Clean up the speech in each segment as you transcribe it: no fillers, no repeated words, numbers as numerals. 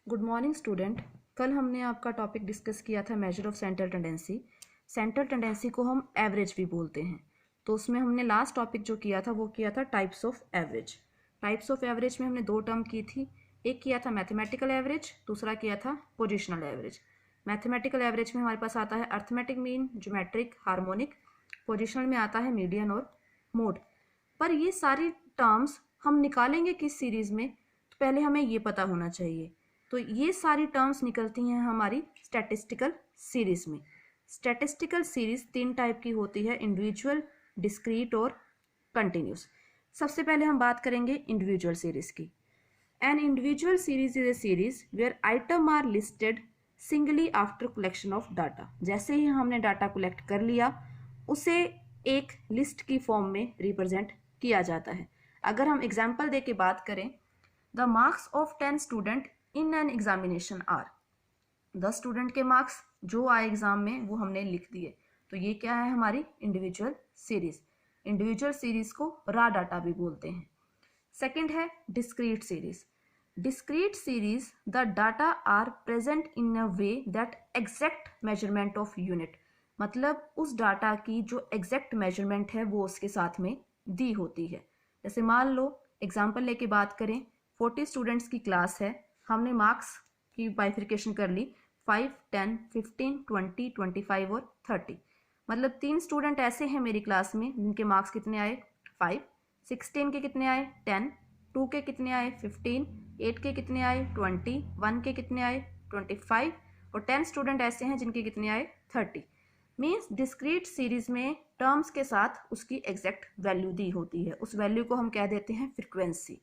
Good morning student. कल हमने आपका टॉपिक डिस्कस किया था measure of central tendency. Central tendency को हम एवरेज भी बोलते हैं। तो उसमें हमने लास्ट टॉपिक जो किया था वो किया था types of average. Types of average में हमने दो टर्म की थी, एक किया था मैथमेटिकल एवरेज, दूसरा किया था पोजिशनल एवरेज। मैथमेटिकल एवरेज में हमारे पास आता है arithmetic mean, geometric, harmonic. Positional में आता है मीडियन और मोड। पर ये सारी टर्म्स हम निकालेंगे किस सीरीज़ में, तो पहले हमें ये पता होना चाहिए। तो ये सारी टर्म्स निकलती हैं हमारी स्टैटिस्टिकल सीरीज़ में। स्टैटिस्टिकल सीरीज़ तीन टाइप की होती है, इंडिविजुअल, डिस्क्रीट और कंटिन्यूस। सबसे पहले हम बात करेंगे इंडिविजुअल सीरीज़ की। An individual series is a series where item are listed singly after collection of data. जैसे ही हमने डाटा कलेक्ट कर लिया उसे एक लिस्ट की फॉर्म में रिप्रेजेंट किया जाता है। अगर हम एग्जाम्पल दे के बात करें, the marks of 10 student in an examination are. 10 student के मार्क्स जो आए एग्जाम में वो हमने लिख दिए, तो ये क्या है हमारी इंडिविजुअल सीरीज। इंडिविजुअल सीरीज को रॉ डाटा भी बोलते हैं। सेकंड है discrete series. Discrete series the data are present in a way that exact measurement of unit, मतलब उस डाटा की जो एग्जैक्ट मेजरमेंट है वो उसके साथ में दी होती है। जैसे मान लो एग्जाम्पल लेके बात करें, 40 स्टूडेंट्स की क्लास है, हमने मार्क्स की बाइफिकेशन कर ली 5, 10, 15, 20, 25 और 30। मतलब 3 स्टूडेंट ऐसे हैं मेरी क्लास में जिनके मार्क्स कितने आए 5, 16 के कितने आए 10, 2 के कितने आए 15, 8 के कितने आए 20, 1 के कितने आए 25 और 10 स्टूडेंट ऐसे हैं जिनके कितने आए 30। मीन्स डिस्क्रीट सीरीज में टर्म्स के साथ उसकी एग्जैक्ट वैल्यू दी होती है, उस वैल्यू को हम कह देते हैं फ्रिक्वेंसी।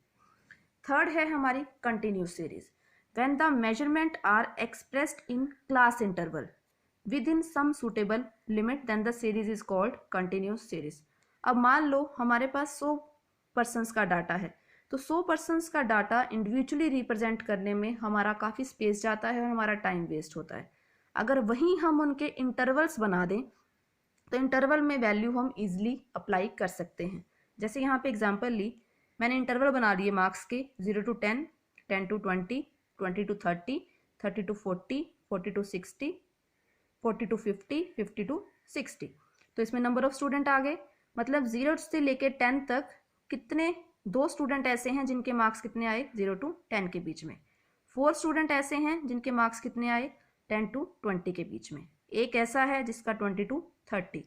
थर्ड है हमारी continuous series. When the measurement are expressed in class interval within some suitable limit then the series is called continuous series. अब मान लो हमारे पास 100 पर्सनस का डाटा है, तो 100 पर्सनस का डाटा इंडिविजुअली रिप्रेजेंट करने में हमारा काफ़ी स्पेस जाता है और हमारा टाइम वेस्ट होता है। अगर वहीं हम उनके इंटरवल्स बना दें तो इंटरवल में वैल्यू हम इजीली अप्लाई कर सकते हैं। जैसे यहाँ पे एग्जांपल ली, मैंने इंटरवल बना लिए मार्क्स के 0 to 10, 10 to 20, 20 to 30, 30 to 40, 40 to 60, 40 to 50, 50 to 60। तो इसमें नंबर ऑफ स्टूडेंट आ गए, मतलब 0 से लेके 10 तक कितने, 2 स्टूडेंट ऐसे हैं जिनके मार्क्स कितने आए 0 to 10 के बीच में, 4 स्टूडेंट ऐसे हैं जिनके मार्क्स कितने आए 10 to 20 के बीच में, एक ऐसा है जिसका 20 to 30,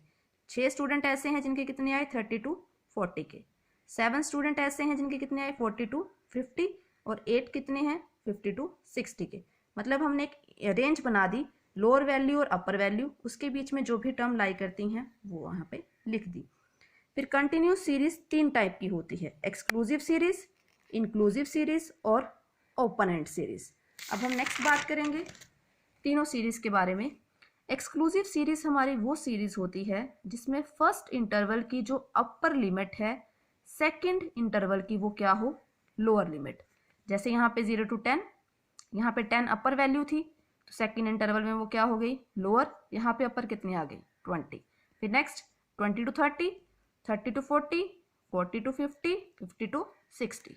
6 स्टूडेंट ऐसे हैं जिनके कितने आए 30 to 40 के, 7 स्टूडेंट ऐसे हैं जिनके कितने आए 40 to 50 और 8 कितने हैं 50 to 60 के। मतलब हमने एक रेंज बना दी, लोअर वैल्यू और अपर वैल्यू, उसके बीच में जो भी टर्म लाई करती हैं वो वहाँ पे लिख दी। फिर कंटिन्यूस सीरीज 3 टाइप की होती है, एक्सक्लूसिव सीरीज, इंक्लूसिव सीरीज और ओपन एंड सीरीज। अब हम नेक्स्ट बात करेंगे तीनों सीरीज के बारे में। एक्सक्लूसिव सीरीज हमारी वो सीरीज होती है जिसमें फर्स्ट इंटरवल की जो अपर लिमिट है सेकंड इंटरवल की वो क्या हो लोअर लिमिट। जैसे यहाँ पे 0 to 10, यहाँ पे 10 अपर वैल्यू थी तो सेकंड इंटरवल में वो क्या हो गई लोअर, यहाँ पे अपर कितनी आ गई 20। फिर next 20 to 30, 30 to 40, 40 to 50, 50 to 60।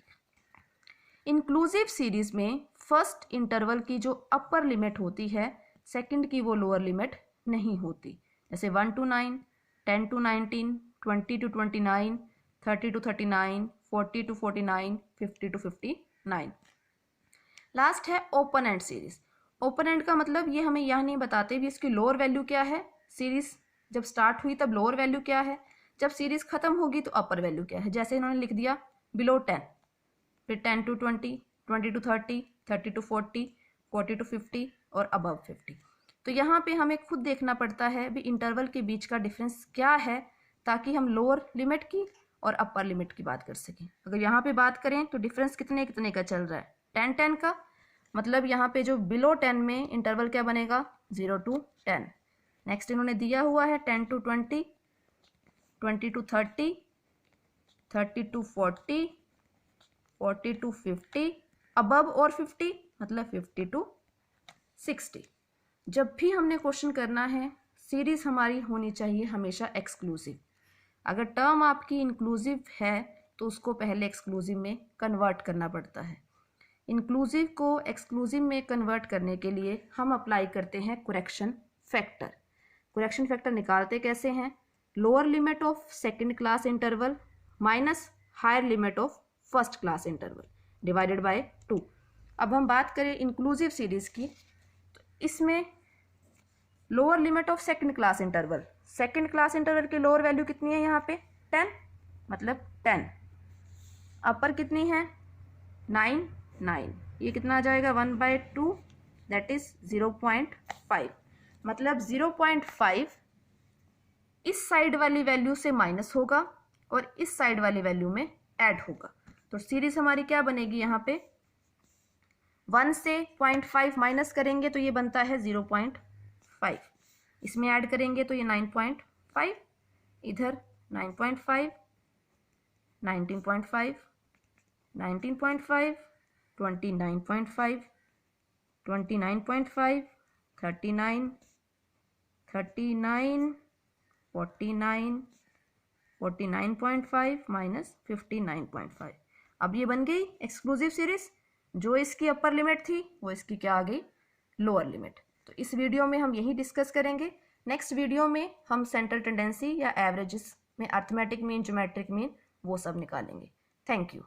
Inclusive series में फर्स्ट इंटरवल की जो अपर लिमिट होती है सेकंड की वो लोअर लिमिट नहीं होती। जैसे 1 to 9, 10 to 19, 20 to 29, 30 to 39, 40 to 49, 50 to 59। Last है open and series. Open and का मतलब ये हमें यह नहीं बताते भी इसकी लोअर वैल्यू क्या है, सीरीज जब स्टार्ट हुई तब लोअर वैल्यू क्या है, जब सीरीज खत्म होगी तो अपर वैल्यू क्या है। जैसे इन्होंने लिख दिया बिलो 10, फिर 10 to 20, 20 to 30, 30 to 40, 40 to 50 और अबव 50। तो यहाँ पे हमें खुद देखना पड़ता है भी इंटरवल के बीच का डिफरेंस क्या है ताकि हम लोअर लिमिट की और अपर लिमिट की बात कर सकें। अगर यहाँ पे बात करें तो डिफरेंस कितने कितने का चल रहा है 10-10 का, मतलब यहाँ पे जो बिलो 10 में इंटरवल क्या बनेगा 0 to 10। नेक्स्ट इन्होंने दिया हुआ है 10 to 20, 20 to 30, 30 to 40, 40 to 50, above और 50 मतलब 50 to 60। जब भी हमने क्वेश्चन करना है सीरीज हमारी होनी चाहिए हमेशा एक्सक्लूसिव। अगर टर्म आपकी इंक्लूसिव है तो उसको पहले एक्सक्लूसिव में कन्वर्ट करना पड़ता है। इंक्लूसिव को एक्सक्लूसिव में कन्वर्ट करने के लिए हम अप्लाई करते हैं कुरेक्शन फैक्टर। कुरेक्शन फैक्टर निकालते कैसे हैं? Lower limit of second class interval minus higher limit of first class interval divided by 2। अब हम बात करें इंक्लूसिव सीरीज की, तो इसमें lower limit of second class interval, second class interval की लोअर वैल्यू कितनी है यहाँ पे? 10, मतलब 10। अपर कितनी है? 9, ये कितना आ जाएगा? 1/2 दैट इज 0.5, मतलब 0.5 इस साइड वाली वैल्यू से माइनस होगा और इस साइड वाली वैल्यू में ऐड होगा। तो सीरीज हमारी क्या बनेगी? यहाँ पे 1 से 0.5 माइनस करेंगे तो ये बनता है 0.5, इसमें ऐड करेंगे तो ये 9.5, इधर 9.5, 19.5, 19.5, 29.5, 29.5, 39, 39, 49, 49.5 माइनस 59.5। अब ये बन गई एक्सक्लूसिव सीरीज। जो इसकी अपर लिमिट थी वो इसकी क्या आ गई? Lower limit. तो इस वीडियो में हम यही डिस्कस करेंगे। नेक्स्ट वीडियो में हम सेंट्रल टेंडेंसी या एवरेजेस में अर्थमेटिक मीन, ज्योमेट्रिक मीन वो सब निकालेंगे। Thank you.